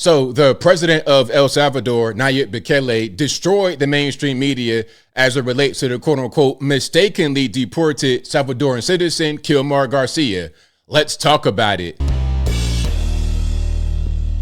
So the president of El Salvador, Nayib Bukele, destroyed the mainstream media as it relates to the quote-unquote mistakenly deported Salvadoran citizen, Kilmar Garcia. Let's talk about it.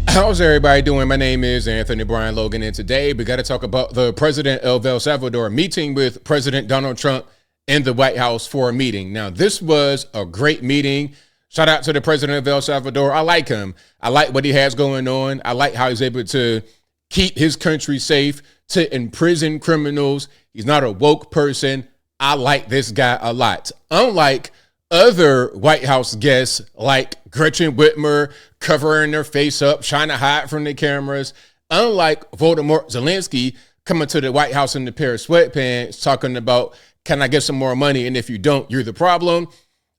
How's everybody doing? My name is Anthony Brian Logan, and today we got to talk about the president of El Salvador meeting with President Donald Trump in the White House for a meeting. Now, this was a great meeting. Shout out to the president of El Salvador. I like him. I like what he has going on. I like how he's able to keep his country safe, to imprison criminals. He's not a woke person. I like this guy a lot. Unlike other White House guests like Gretchen Whitmer covering their face up, trying to hide from the cameras. Unlike Volodymyr Zelensky coming to the White House in a pair of sweatpants talking about, can I get some more money? And if you don't, you're the problem.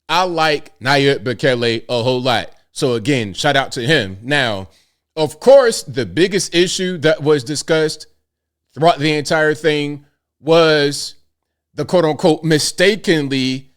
I like Nayib Bukele a whole lot. So again, shout out to him. Now, of course, the biggest issue that was discussed throughout the entire thing was the quote unquote mistakenly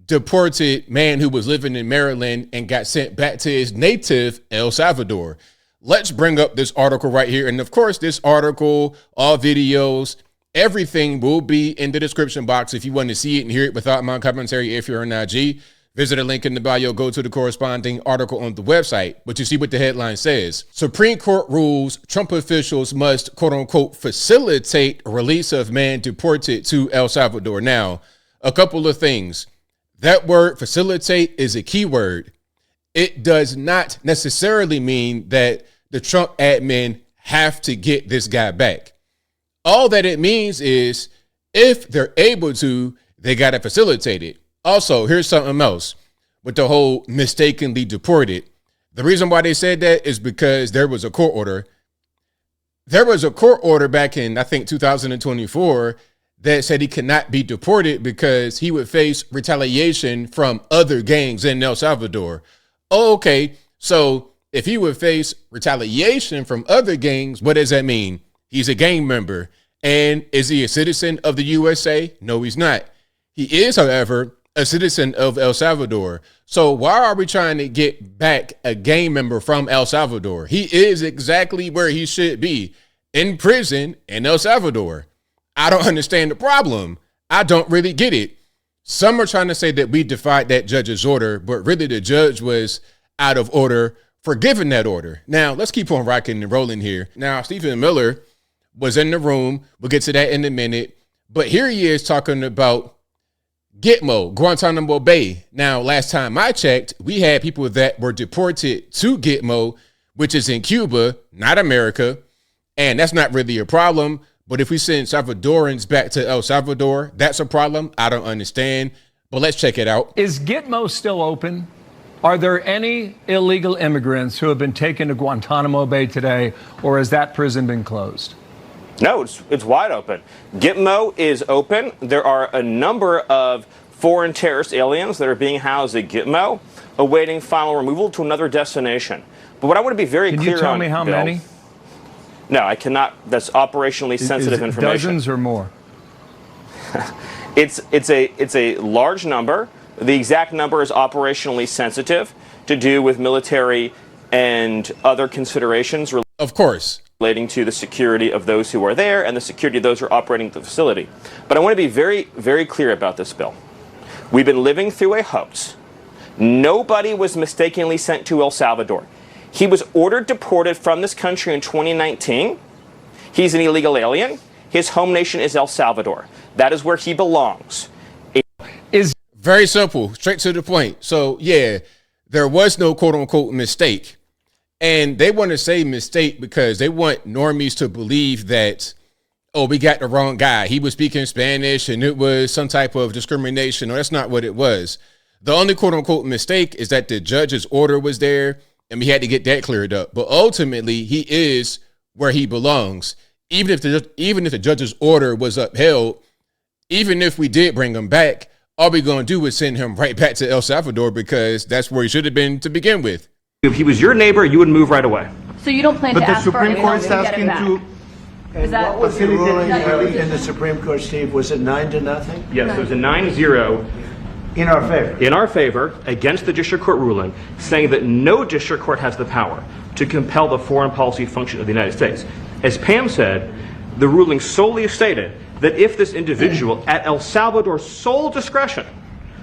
deported man who was living in Maryland and got sent back to his native El Salvador. Let's bring up this article right here. And of course, this article, all videos, everything will be in the description box if you want to see it and hear it without my commentary. If you're on IG, visit a link in the bio, go to the corresponding article on the website. But you see what the headline says. Supreme Court rules Trump officials must, quote unquote, facilitate release of man deported to El Salvador. Now, a couple of things. That word facilitate is a key word. It does not necessarily mean that the Trump admin have to get this guy back. All that it means is if they're able to, they got to facilitate it. Also, here's something else with the whole mistakenly deported. The reason why they said that is because there was a court order. There was a court order back in, I think, 2024 that said he could not be deported because he would face retaliation from other gangs in El Salvador. Oh, okay, so if he would face retaliation from other gangs, what does that mean? He's a gang member. And is he a citizen of the USA? No, he's not. He is, however, a citizen of El Salvador. So why are we trying to get back a gang member from El Salvador? He is exactly where he should be, in prison in El Salvador. I don't understand the problem. I don't really get it. Some are trying to say that we defied that judge's order, but really the judge was out of order for giving that order. Now, let's keep on rocking and rolling here. Now, Stephen Miller was in the room. We'll get to that in a minute. But here he is talking about Gitmo, Guantanamo Bay. Now, last time I checked, we had people that were deported to Gitmo, which is in Cuba, not America. And that's not really a problem. But if we send Salvadorans back to El Salvador, that's a problem. I don't understand. But let's check it out. Is Gitmo still open? Are there any illegal immigrants who have been taken to Guantanamo Bay today, or has that prison been closed? No, it's wide open. Gitmo is open. There are a number of foreign terrorist aliens that are being housed at Gitmo, awaiting final removal to another destination. But what I want to be very clear on, Can you tell me how many? No, I cannot. That's operationally sensitive information. Dozens or more? It's a large number. The exact number is operationally sensitive to do with military and other considerations. Of course. Relating to the security of those who are there and the security of those who are operating the facility. But I want to be very, very clear about this, Bill. We've been living through a hoax. Nobody was mistakenly sent to El Salvador. He was ordered deported from this country in 2019. He's an illegal alien. His home nation is El Salvador. That is where he belongs. Is very simple, straight to the point. So, yeah, there was no quote-unquote mistake. And they want to say mistake because they want normies to believe that, oh, we got the wrong guy. He was speaking Spanish and it was some type of discrimination. No, that's not what it was. The only quote-unquote mistake is that the judge's order was there and we had to get that cleared up. But ultimately, he is where he belongs. Even if the judge's order was upheld, even if we did bring him back, all we're going to do is send him right back to El Salvador because that's where he should have been to begin with. If he was your neighbor, you would move right away. So you don't plan to ask for But the Supreme Court's asking to... Is that, what was the ruling in the Supreme Court, Steve? Was it 9-0? Yes, it was a 9-0 in our favor. In our favor, against the district court ruling, saying that no district court has the power to compel the foreign policy function of the United States. As Pam said, the ruling solely stated that if this individual, at El Salvador's sole discretion,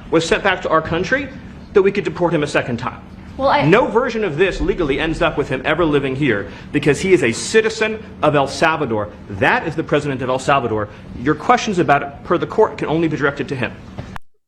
was sent back to our country, that we could deport him a second time. Well, no version of this legally ends up with him ever living here because he is a citizen of El Salvador. That is the president of El Salvador. Your questions about it, per the court, can only be directed to him.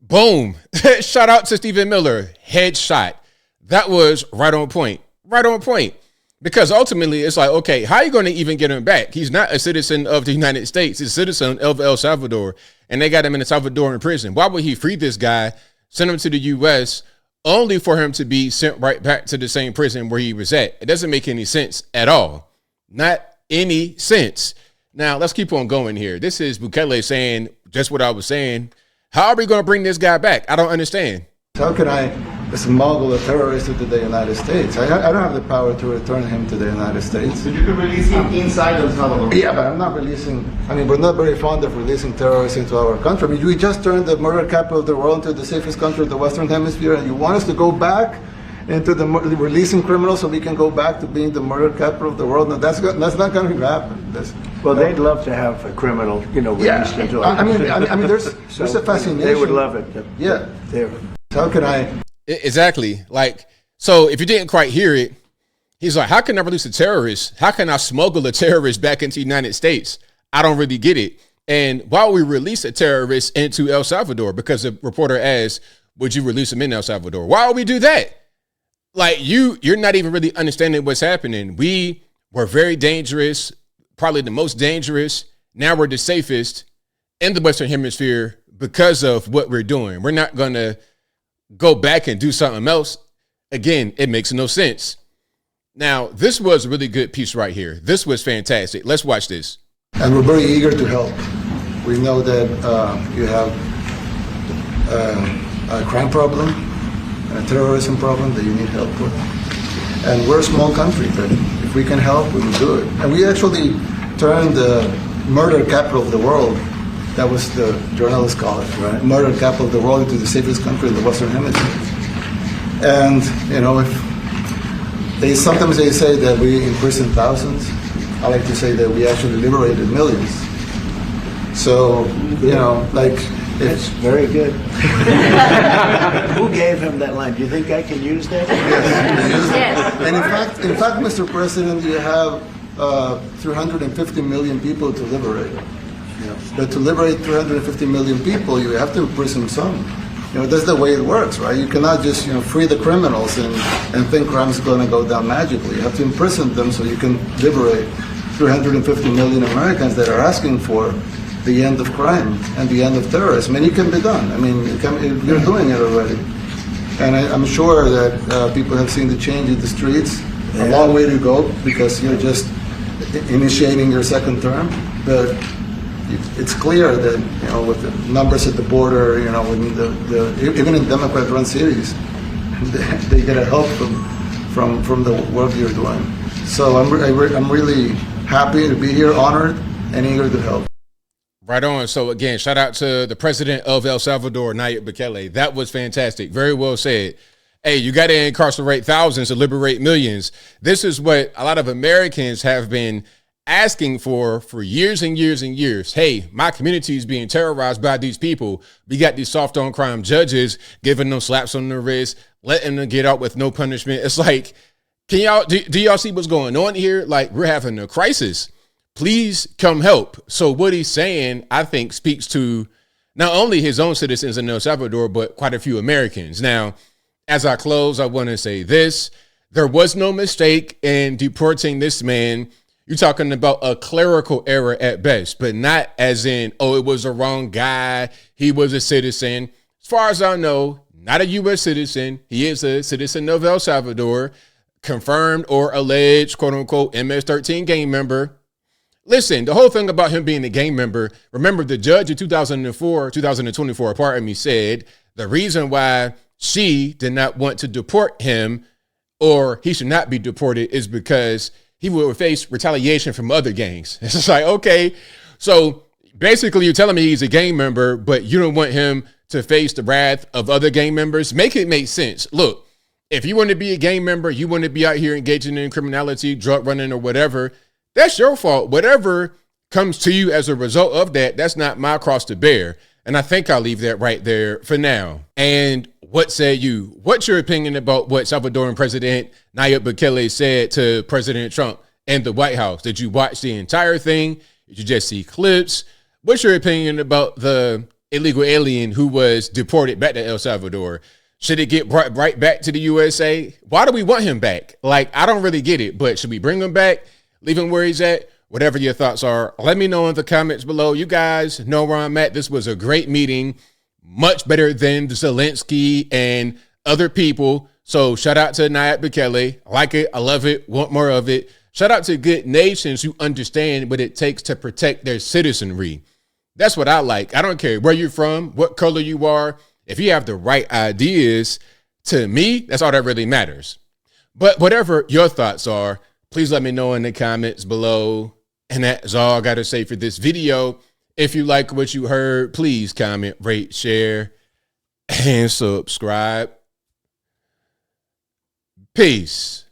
Boom. Shout out to Stephen Miller. Headshot. That was right on point. Right on point. Because ultimately, it's like, okay, how are you going to even get him back? He's not a citizen of the United States. He's a citizen of El Salvador, and they got him in a Salvadoran prison. Why would he free this guy, send him to the U.S., only for him to be sent right back to the same prison where he was at? It doesn't make any sense at all. Not any sense. Now, let's keep on going here. This is Bukele saying just what I was saying. How are we going to bring this guy back? I don't understand. How can I smuggle a terrorist into the United States? I don't have the power to return him to the United States. But you can release him inside El Salvador. Yeah, but I'm not releasing, we're not very fond of releasing terrorists into our country. We just turned the murder capital of the world into the safest country of the Western Hemisphere, and you want us to go back into releasing criminals so we can go back to being the murder capital of the world? No, that's not going to happen. They'd love to have a criminal, released into our country. There's a fascination. They would love it. Yeah. How can I? Exactly. So if you didn't quite hear it, he's like, how can I release a terrorist? How can I smuggle a terrorist back into the United States? I don't really get it. And while we release a terrorist into El Salvador, because the reporter asked, would you release him in El Salvador? Why would we do that? You're not even really understanding what's happening. We were very dangerous, probably the most dangerous. Now we're the safest in the Western Hemisphere because of what we're doing. We're not going to go back and do something else. Again, it makes no sense. Now, this was a really good piece right here. This was fantastic. Let's watch this. And we're very eager to help. We know that you have a crime problem, a terrorism problem that you need help with. And we're a small country, but if we can help, we will do it. And we actually turned the murder capital of the world, that was the journalists call it, right? Murder capital of the world, into the safest country in the Western Hemisphere. And, if sometimes they say that we imprisoned thousands. I like to say that we actually liberated millions. So, It's very good. Who gave him that line? Do you think I can use that? Yes. And in fact, Mr. President, you have 350 million people to liberate. Yes. But to liberate 350 million people, you have to imprison some. That's the way it works, right? You cannot just free the criminals and think crime is going to go down magically. You have to imprison them so you can liberate 350 million Americans that are asking for the end of crime and the end of terrorism. And it can be done. You're doing it already. And I'm sure that people have seen the change in the streets. A long way to go because you're just initiating your second term. But it's clear that, with the numbers at the border, even in Democrat-run cities, they get a help from the work you're doing. So I'm really happy to be here, honored, and eager to help. Right on. So again, shout out to the president of El Salvador, Nayib Bukele. That was fantastic. Very well said. Hey, you got to incarcerate thousands to liberate millions. This is what a lot of Americans have been asking for years and years and years. Hey, my community is being terrorized by these people. We got these soft on crime judges giving them slaps on the wrist, letting them get out with no punishment. It's like, do y'all see what's going on here? We're having a crisis. Please come help. So what he's saying, I think, speaks to not only his own citizens in El Salvador, but quite a few Americans. Now, as I close, I want to say this. There was no mistake in deporting this man. You're talking about a clerical error at best, but not as in, it was the wrong guy. He was a citizen. As far as I know, not a U.S. citizen. He is a citizen of El Salvador, confirmed or alleged, quote unquote, MS-13 gang member. Listen, the whole thing about him being a gang member, remember the judge in 2024, said the reason why she did not want to deport him or he should not be deported is because he will face retaliation from other gangs. It's just like, okay, so basically you're telling me he's a gang member, but you don't want him to face the wrath of other gang members. Make it make sense. Look, If you want to be a gang member, you want to be out here engaging in criminality, drug running, or whatever, that's your fault. Whatever comes to you as a result of that, that's not my cross to bear. And I think I'll leave that right there for now. And what say you? What's your opinion about what Salvadoran President Nayib Bukele said to President Trump and the White House? Did you watch the entire thing? Did you just see clips? What's your opinion about the illegal alien who was deported back to El Salvador? Should it get brought right back to the USA? Why do we want him back? Like, I don't really get it, but should we bring him back? Leave him where he's at? Whatever your thoughts are, let me know in the comments below. You guys know where I'm at. This was a great meeting, much better than the Zelensky and other people. So shout out to Nayib Bukele. I like it. I love it. Want more of it. Shout out to good nations who understand what it takes to protect their citizenry. That's what I like. I don't care where you're from, what color you are. If you have the right ideas, to me, that's all that really matters. But whatever your thoughts are, please let me know in the comments below. And that's all I got to say for this video. If you like what you heard, please comment, rate, share, and subscribe. Peace.